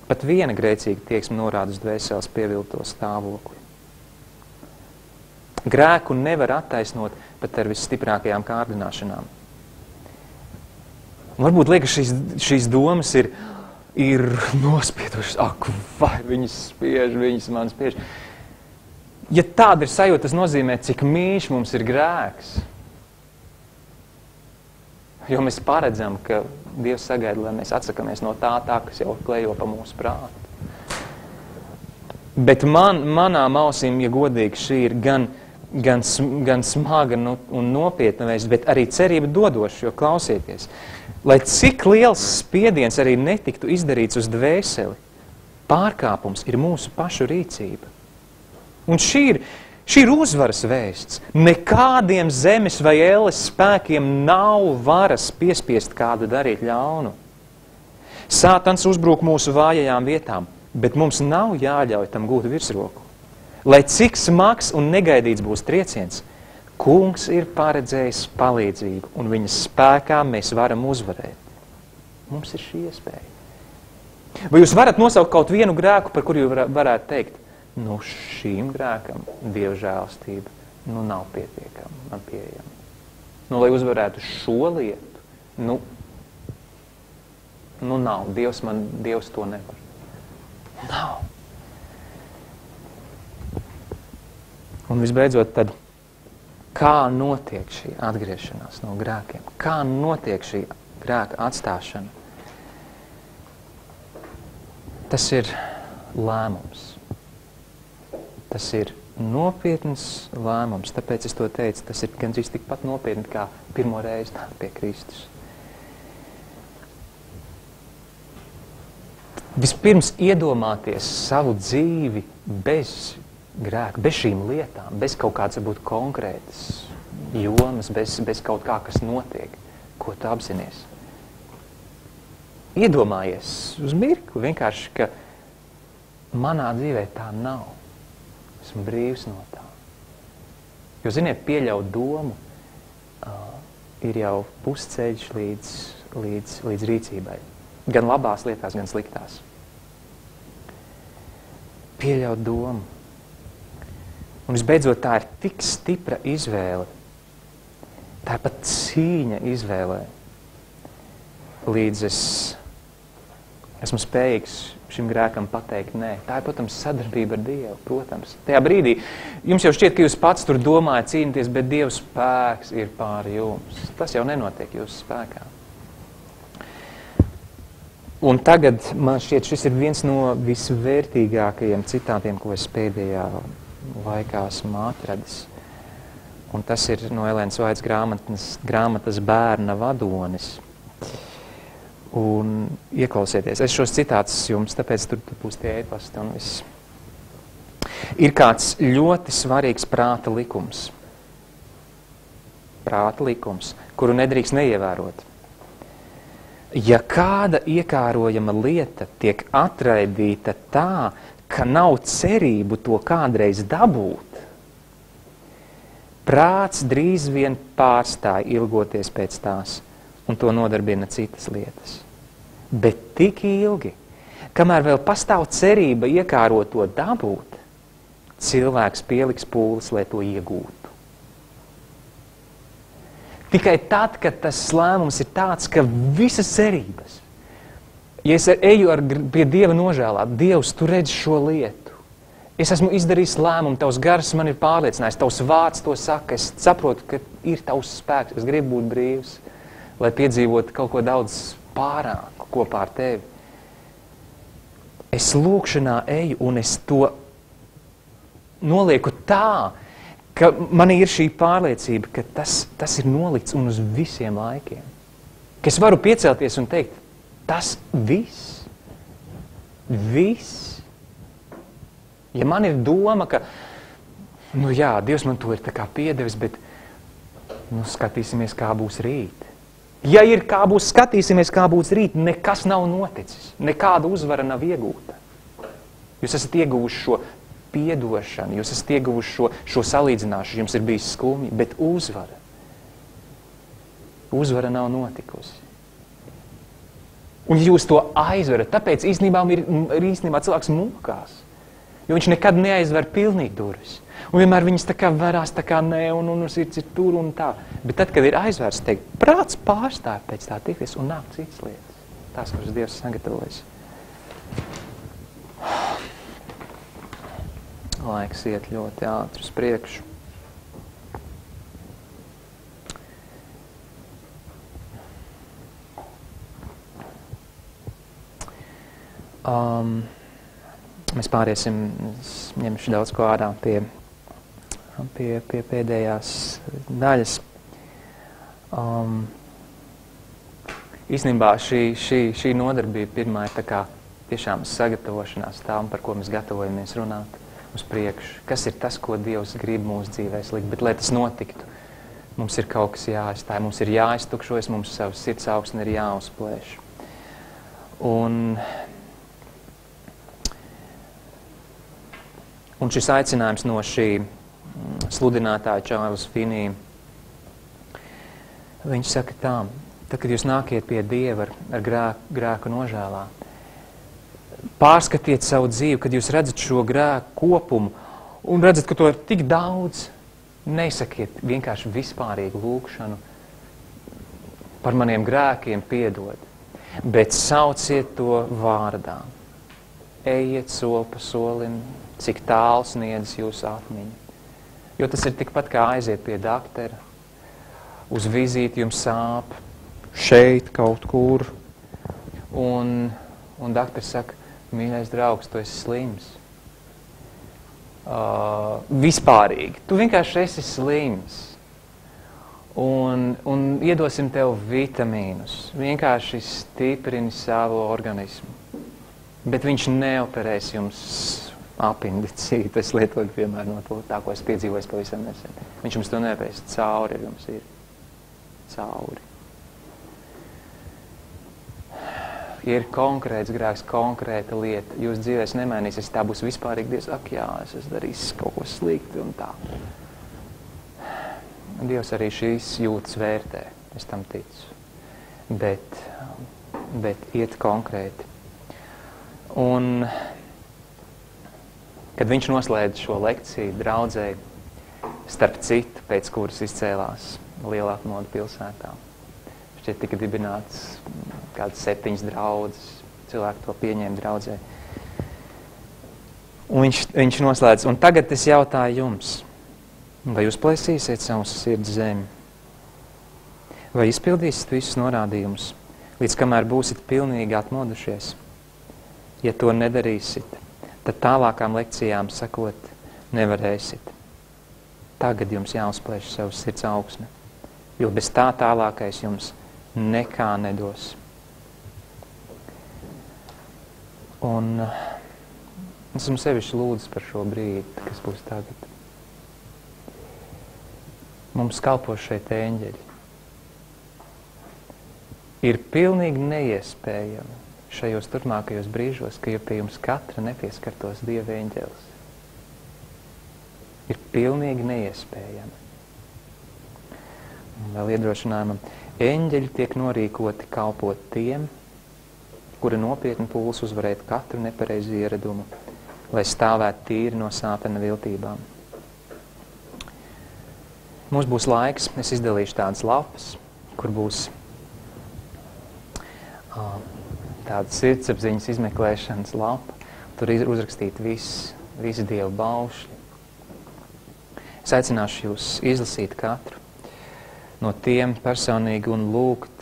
Pat viena grēcīga tieksme norāda uz dvēseles pievilto stāvokli. Grēku nevar attaisnot pat ar visstiprākajām kārdināšanām. Varbūt liekas, šīs domas ir nospiedušas. Ak, vai viņas man spiež. Ja tāda ir sajūta, tas nozīmē, cik mīļš mums ir grēks. Jo mēs paredzam, ka Dievs sagaida, lai mēs atsakamies no tā, kas jau klejo pa mūsu prātu. Bet manām ausīm, ja godīgi, šī ir gan smaga un nopietna vēsts, bet arī cerība dodoša, jo klausieties, lai cik liels spiediens arī netiktu izdarīts uz dvēseli, pārkāpums ir mūsu pašu rīcība. Un šī ir uzvaras vēsts. Nekādiem zemes vai elles spēkiem nav varas piespiest kādu darīt ļaunu. Sātans uzbrūk mūsu vājajām vietām, bet mums nav jāļauj tam gūt virsroku. Lai cik smags un negaidīts būs trieciens, Kungs ir paredzējis palīdzību, un viņa spēkā mēs varam uzvarēt. Mums ir šī iespēja. Vai jūs varat nosaukt kaut vienu grēku, par kuru jūs varētu teikt? Šīm grēkam Dieva žēlastība nav pietiekama, man pieejama. Lai uzvarētu šo lietu, nav. Dievs to nevar. Nav. Un visbeidzot tad, kā notiek šī atgriešanās no grēkiem? Kā notiek šī grēka atstāšana? Tas ir lēmums. Tas ir nopietns lēmums, tāpēc es to teicu, tas ir gandrīz tikpat nopietni kā pirmo reizi pie Kristus. Vispirms iedomāties savu dzīvi bez grēka, bez šīm lietām, bez kaut kāds varbūt konkrētas jomas, bez kaut kā, kas notiek, ko tu apzinies. Iedomājies uz mirkli vienkārši, ka manā dzīvē tā nav. Esmu brīvs no tā. Jo, ziniet, pieļaut domu ir jau pusceļš līdz rīcībai. Gan labās lietās, gan sliktās. Pieļaut domu. Un visbeidzot, tā ir tik stipra izvēle. Tā ir pat cīņa izvēlē. Līdz es esmu spējīgs šim grēkam pateikt nē. Tā ir, protams, sadarbība ar Dievu, protams. Tajā brīdī jums jau šķiet, ka jūs pats tur domājat cīnīties, bet Dieva spēks ir pār jums. Tas jau nenotiek jūsu spēkā. Un tagad man šķiet, šis ir viens no visvērtīgākajiem citātiem, ko es pēdējā laikā esmu atradis. Un tas ir no Elēnas Vaitas grāmatas Bērna vadonis. Un ieklausieties, es šos citātus jums, tāpēc tur būs tie e-pasti un viss. Ir kāds ļoti svarīgs prāta likums. Prāta likums, kuru nedrīkst neievērot. Ja kāda iekārojama lieta tiek atraidīta tā, ka nav cerību to kādreiz dabūt, prāts drīz vien pārstāja ilgoties pēc tās, un to nodarbina citas lietas. Bet tik ilgi, kamēr vēl pastāv cerība iekārot to dabūt, cilvēks pieliks pūles, lai to iegūtu. Tikai tad, kad tas lēmums ir tāds, ka visas cerības, ja es eju pie Dieva nožēlāt, Dievs, tu redzi šo lietu, es esmu izdarījis lēmumu, tavs gars man ir pārliecinājis, tavs vārds to saka, es saprotu, ka ir tavs spēks, es gribu būt brīvs, lai piedzīvotu kaut ko daudz pārāku kopā ar tevi. Es lūkšanā eju un es to nolieku tā, ka man ir šī pārliecība, ka tas ir nolikts un uz visiem laikiem. Ka es varu piecelties un teikt, tas viss. Viss. Ja man ir doma, ka, nu jā, Dievs man to ir tā kā piedevis, bet nu skatīsimies, kā būs rīt. Ja ir kā būs, skatīsimies, kā būs rīt, nekas nav noticis. Nekāda uzvara nav iegūta. Jūs esat ieguvuši šo piedošanu, jūs esat ieguvuši šo salīdzināšanu, jums ir bijis skumji, bet uzvara nav notikusi. Un jūs to aizverat, tāpēc īstenībā cilvēks mokās, jo viņš nekad neaizver pilnīgi durvis. Un vienmēr viņas tā kā verās, tā kā nē, un sirds ir tur un tā. Bet tad, kad ir aizvērts, teikt, prāts pārstāja pēc tā tikties un nāk citas lietas. Tās, kuras Dievs sagatavojas. Laiks iet ļoti ātri uz priekšu. Mēs pāriesim, ņemšu daudz ko ārā pie pēdējās daļas. Īstenībā šī nodarbība pirmā ir tā kā tiešām sagatavošanās tām, par ko mēs gatavojamies runāt uz priekšu. Kas ir tas, ko Dievs grib mūsu dzīvēs likt? Bet, lai tas notiktu, mums ir kaut kas jāizstāj, mums ir jāiztukšojas, mums savs sirds augsne ir jāuzplēš. Un šis aicinājums no šī sludinātāja Čārlza Finnija, viņš saka tā, tad, kad jūs nākiet pie Dieva ar grēku nožēlā, pārskatiet savu dzīvi, kad jūs redzat šo grēku kopumu un redzat, ka to ir tik daudz, nesakiet vienkārši vispārīgu lūkšanu par maniem grēkiem piedod, bet sauciet to vārdā. Ejiet soli pa solim, cik tālu sniedz jūsu atmiņa. Jo tas ir tikpat kā aiziet pie daktera, uz vizīti jums sāp, šeit kaut kur, un dakters saka, mīļais draugs, tu esi slims. Vispārīgi, tu vienkārši esi slims. Un iedosim tev vitamīnus, vienkārši stiprini savu organismu. Bet viņš neoperēs jums apendicītu, es lietoju piemēram no to, tā, ko es piedzīvoju pavisam nesen. Viņš jums to neoperēs, cauri ar jums ir. Cauri. Ja ir konkrēts grēks, konkrēta lieta, jūs dzīvēs nemainīsies, tā būs vispārīgi Dievs, ak jā, es esmu darījis kaut ko slikti un tā. Dievs arī šīs jūtas vērtē, es tam ticu. Bet iet konkrēti. Un, kad viņš noslēdz šo lekciju draudzēji, starp citu, pēc kuras izcēlās lielā apmodu pilsētā, šķiet tika dibināts kādas 7 draudzes, cilvēki to pieņēma draudzē. Un viņš noslēdz, un tagad es jautāju jums, vai jūs plēsīsiet savus sirds zemi? Vai izpildīsiet visus norādījumus, līdz kamēr būsit pilnīgi atmodušies? Ja to nedarīsit, tad tālākām lekcijām sakot, nevarēsit. Tagad jums jāuzplēš savus sirds augsme, jo bez tā tālākais jums nekā nedos. Un es esmu sevišķi lūdzis par šo brīdi, kas būs tagad. Mums kalpo šeit eņģeļi. Ir pilnīgi neiespējami šajos turpmākajos brīžos, ka ja pie jums katra nepieskartos Dieva eņģelis. Ir pilnīgi neiespējami. Un vēl iedrošinājumam, eņģeļi tiek norīkoti kalpot tiem, kura nopietni pūles uzvarēt katru nepareizu ieradumu, lai stāvētu tīri no sātana viltībām. Mums būs laiks, es izdalīšu tādas lapas, kur būs tāda sirdsapziņas izmeklēšanas lapa. Tur ir uzrakstīti visi Dieva baušļi. Es aicināšu jūs izlasīt katru no tiem personīgi un lūgt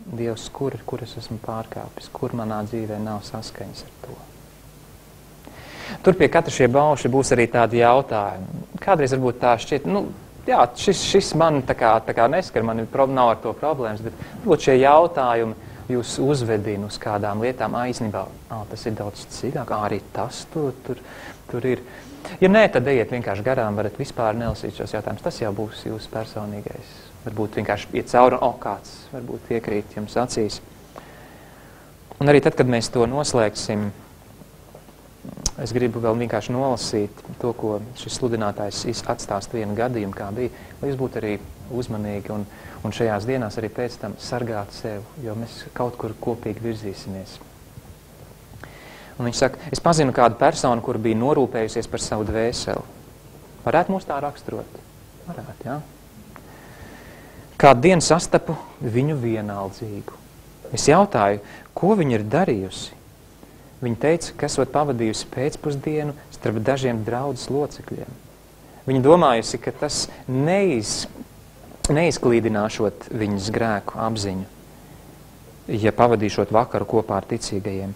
Dievs, kur es esmu pārkāpis, kur manā dzīvē nav saskaņas ar to. Tur pie katra šie baušļi būs arī tādi jautājumi. Kādreiz varbūt tā šķiet, šis man tā kā neskar, man nav ar to problēmas, bet varbūt šie jautājumi jūs uzvedina uz kādām lietām, īstenībā, tas ir daudz cīkāk, arī tas tur ir. Ja nē, tad ejiet vienkārši garām, varat vispār nelasīt šos jautājumus. Tas jau būs jūsu personīgais. Varbūt vienkārši iet cauri, kāds varbūt iekrīt jums acīs. Un arī tad, kad mēs to noslēgsim, es gribu vēl vienkārši nolasīt to, ko šis sludinātājs atstāst vienu gadījumu, kā bija, lai jūs būtu arī uzmanīgi un šajās dienās arī pēc tam sargāt sev, jo mēs kaut kur kopīgi virzīsimies. Un viņš saka, es pazinu kādu personu, kur bija norūpējusies par savu dvēseli. Varētu mūs tā raksturot? Varētu, jā. Kādu dienu sastapu viņu vienaldzīgu. Es jautāju, ko viņa ir darījusi? Viņa teica, ka esot pavadījusi pēcpusdienu starp dažiem draudzes locekļiem. Viņa domājusi, ka tas neizklīdināšot viņas grēku apziņu, ja pavadīšot vakaru kopā ar ticīgajiem.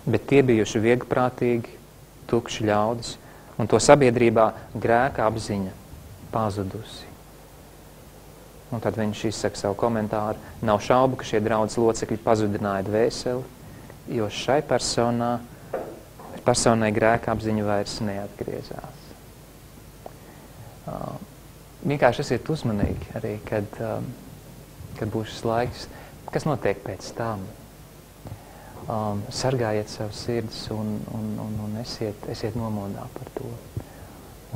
Bet tie bijuši vieglprātīgi, tukši ļaudis, un to sabiedrībā grēka apziņa pazudusi. Un tad viņš izsaka savu komentāru. Nav šaubu, ka šie draudzes locekļi pazudināja dvēseli, jo šai personai grēka apziņa vairs neatgriezās. Vienkārši esiet uzmanīgi arī, kad būs šis laiks, kas notiek pēc tam. Sargājiet savus sirdis un esiet nomodā par to.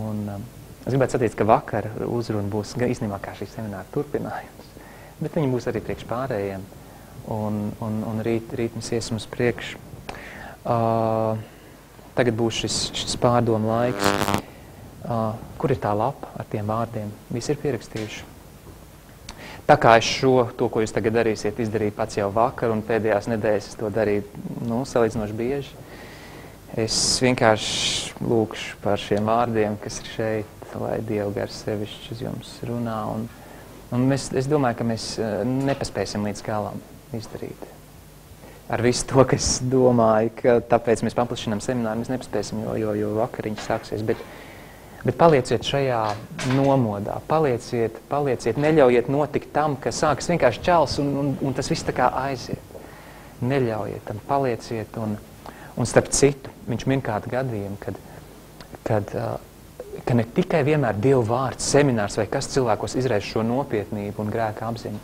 Un es gribētu sacīt, ka vakar uzruna būs īstenībā kā šī semināra turpinājums, bet viņi būs arī priekš pārējiem. Un rīt mēs iesim uz priekšu. Tagad būs šis pārdomu laiks. Kur ir tā lapa ar tiem vārdiem? Visi ir pierakstījuši. Tā kā es to, ko jūs tagad darīsiet, izdarīju pats jau vakar, un pēdējās nedēļas es to darīju, salīdzinoši bieži. Es vienkārši lūkšu par šiem vārdiem, kas ir šeit, lai Dieva gars sevišķi uz jums runā. Un es domāju, ka mēs nepaspēsim līdz galam izdarīt. Ar visu to, kas domāju, ka tāpēc mēs paplašinām semināru, mēs nepaspēsim, jo vakariņš sāksies. Bet palieciet šajā nomodā, palieciet, neļaujiet notikt tam, ka sākas vienkārši čels un tas viss tā kā aiziet. Neļaujiet tam, palieciet un starp citu, viņš min kādu gadījumu, ka ne tikai vienmēr Dieva vārds, seminārs vai kas cilvēkos izraisa šo nopietnību un grēka apziņu.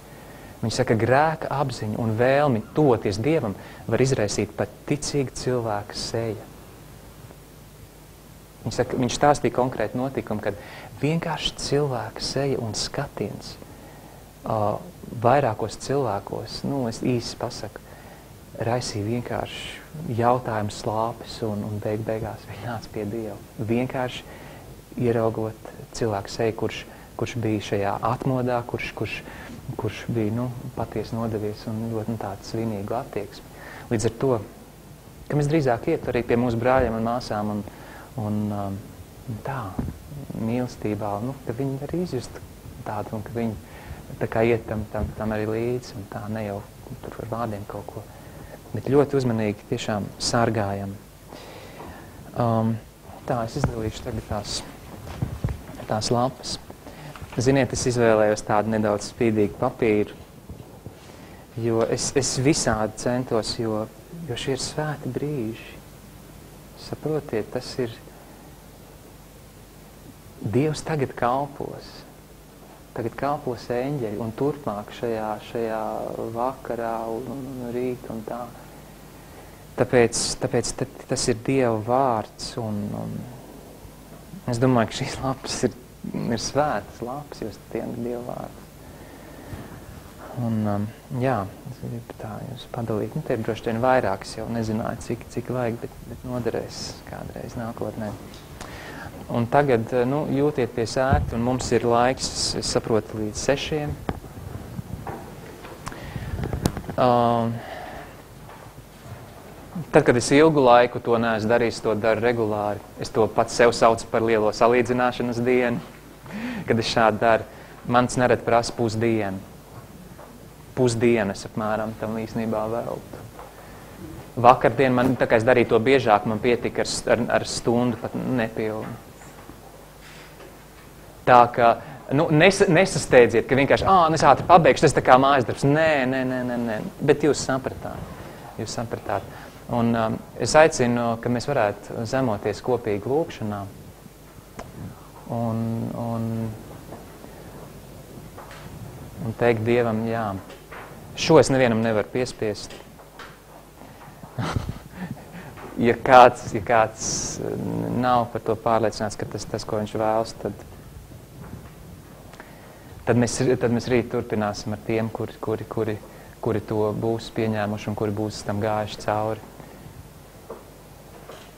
Viņš saka, grēka apziņu un vēlmi tuvoties Dievam var izraisīt pat ticīga cilvēka seja. Viņš stāstīja konkrēti notikumu, kad vienkārši cilvēka seja un skatiens vairākos cilvēkos, es īsi pasaku, raisīja vienkārši jautājumu slāpes un beigās viņi nāca pie Dieva. Vienkārši ieraugot cilvēku seju, kurš bija šajā atmodā, kurš bija patiesi nodevies un ļoti tādu svinīgu attieksmi. Līdz ar to, ka mēs drīzāk iet arī pie mūsu brāļiem un māsām un tā, mīlestībā, ka viņi arī izjust tādu, un ka viņi tā kā iet tam arī līdzi, un tā ne jau tur ar vārdiem kaut ko, bet ļoti uzmanīgi tiešām sargājam. Tā, es izdalīšu tagad tās lapas. Ziniet, es izvēlējos tādu nedaudz spīdīgu papīru, jo es visādi centos, jo šie ir svēti brīži. Saprotiet, tas ir Dievs tagad kalpos. Tagad kalpos eņģeļi un turpmāk šajā vakarā un rīt un tā. Tāpēc tas ir Dieva vārds un es domāju, ka šīs lapas ir svētas lapas, jo tie ir Dieva vārds. Un jā, es gribu tā jūs padalīt. Te ir droši vien vairākas, jau nezināju, cik vajag, bet noderēs kādreiz nākotnē. Un tagad, jūtiet pie sēta, un mums ir laiks, es saprotu, līdz 6. Tad, kad es ilgu laiku to neesmu darījis, to daru regulāri. Es to pats sev saucu par lielo salīdzināšanas dienu. Kad es šādi daru, mans nerad prasa pusdienu. Pusdienas apmēram tam īstenībā veltu. Vakardien, tā kā es darīju to biežāk, man pietika ar stundu pat nepilnu. Tā kā, nesasteidziet, ka vienkārši, es ātri pabeigšu, tas tā kā mājas darbs. Nē. Bet jūs sapratāt. Un es aicinu, ka mēs varētu zemoties kopīgi lūkšanā. Un teikt Dievam, jā, šo es nevienam nevaru piespiest. Ja kāds nav par to pārliecināts, ka tas, ko viņš vēlas, tad mēs rīt turpināsim ar tiem, kuri to būs pieņēmuši un kuri būs tam gājuši cauri.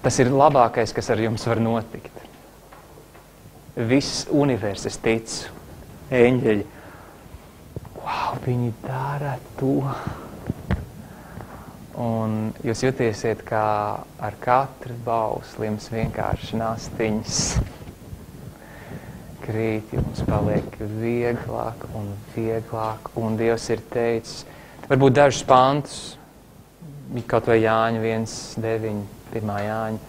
Tas ir labākais, kas ar jums var notikt. Viss universs, es ticu, eņģeļi, viņi dara to. Un jūs jutīsiet, kā ar katru bausli jums vienkārši nastiņas krīt, jums paliek vieglāk un vieglāk. Un Dievs ir teicis, varbūt dažus pantus, kaut vai Jāņa 1:9, 1. Jāņa,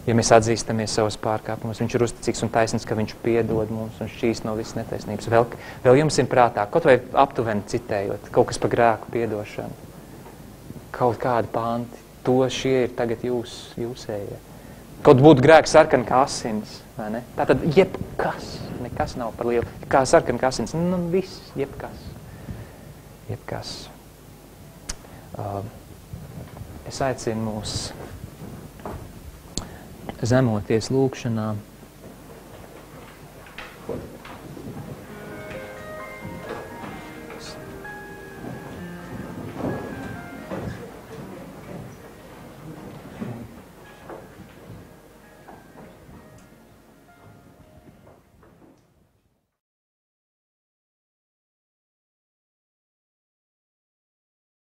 ja mēs atzīstamies savus pārkāpumus, viņš ir uzticīgs un taisnīgs, ka viņš piedod mums un šķīst no visas netaisnības. Vēl jums ir prātā, kaut vai aptuveni citējot, kaut kas par grēku piedošanu, kaut kādi panti, šie ir tagad jūsējie. Kaut būtu grēks sarkani kā asins, vai ne? Tātad jebkas, nekas nav par lielu. Kā sarkani kā asins, viss, jebkas. Es aicinu mūs zemoties lūkšanā.